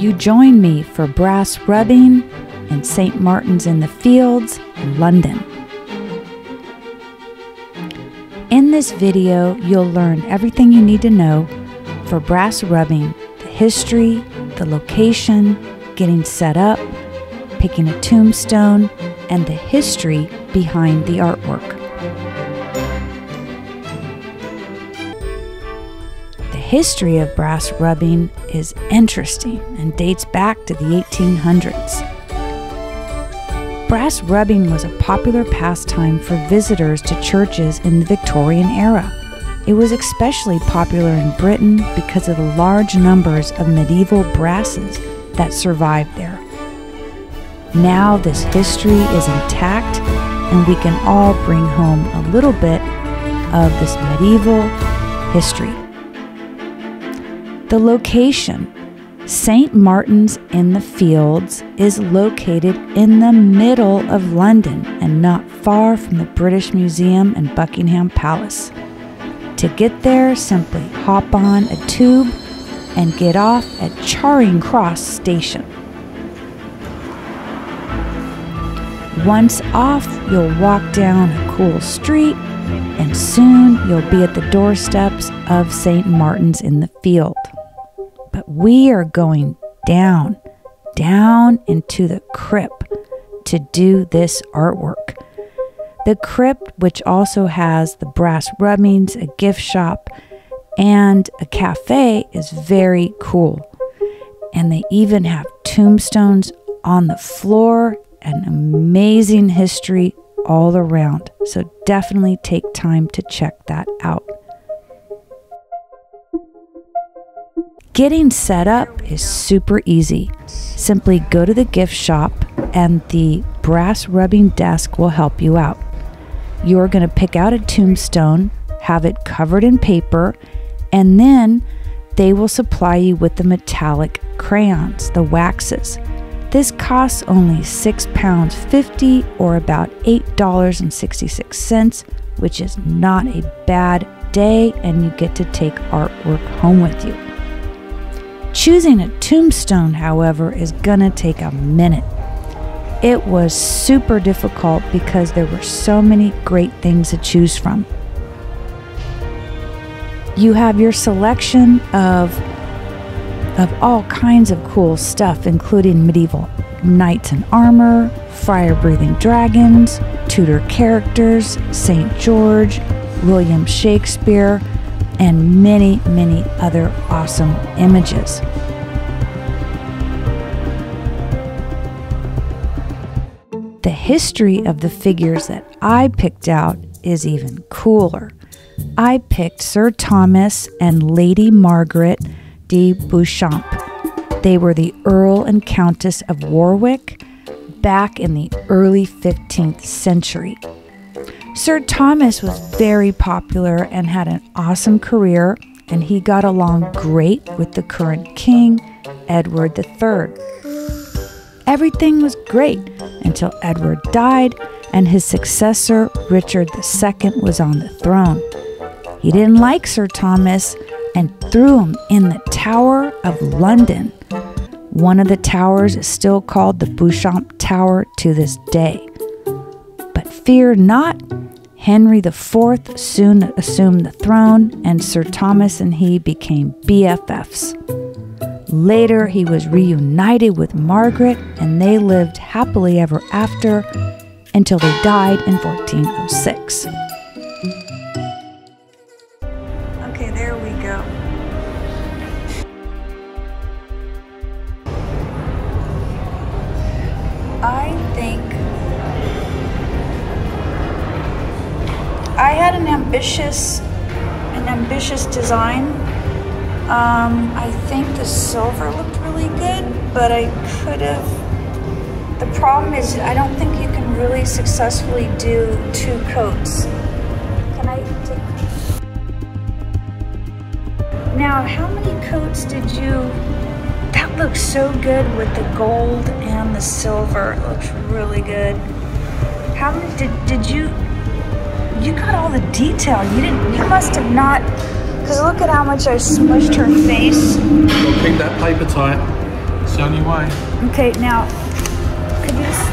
you join me for brass rubbing in St. Martin's in the Fields, London. In this video, you'll learn everything you need to know for brass rubbing, the history, the location, getting set up, picking a tombstone, and the history behind the artwork. The history of brass rubbing is interesting and dates back to the 1800s. Brass rubbing was a popular pastime for visitors to churches in the Victorian era. It was especially popular in Britain because of the large numbers of medieval brasses that survived there. Now this history is intact, and we can all bring home a little bit of this medieval history. The location, St. Martin's in the Fields, is located in the middle of London and not far from the British Museum and Buckingham Palace. To get there, simply hop on a tube and get off at Charing Cross Station. Once off, you'll walk down a cool street, and soon you'll be at the doorsteps of St. Martin's in the Field. But we are going down into the Crypt to do this artwork. The Crypt, which also has the brass rubbings, a gift shop, and a cafe, is very cool. And they even have tombstones on the floor and amazing history all around. So definitely take time to check that out. Getting set up is super easy. Simply go to the gift shop and the brass rubbing desk will help you out. You're going to pick out a tombstone, have it covered in paper, and then they will supply you with the metallic crayons, the waxes. This costs only £6.50 or about $8.66, which is not a bad day, and you get to take artwork home with you. Choosing a tombstone, however, is gonna take a minute. It was super difficult because there were so many great things to choose from. You have your selection of all kinds of cool stuff, including medieval knights in armor, fire-breathing dragons, Tudor characters, St. George, William Shakespeare, and many, many other awesome images. The history of the figures that I picked out is even cooler. I picked Sir Thomas and Lady Margaret de Beauchamp. They were the Earl and Countess of Warwick back in the early 15th century. Sir Thomas was very popular and had an awesome career, and he got along great with the current king, Edward III. Everything was great until Edward died and his successor, Richard II, was on the throne. He didn't like Sir Thomas and threw him in the Tower of London. One of the towers is still called the Beauchamp Tower to this day. But fear not, Henry IV soon assumed the throne, and Sir Thomas and he became BFFs. Later, he was reunited with Margaret, and they lived happily ever after until they died in 1406. Okay, there we go. I think I had an ambitious design. I think the silver looked really good, but I could have. The problem is I don't think you can really successfully do two coats. Can I take? Now, how many coats did you? That looks so good with the gold and the silver. It looks really good. How many did you? You got all the detail. You must have not. Because look at how much I smushed her face. You've got to keep that paper tight so on your way. Okay, now, could you just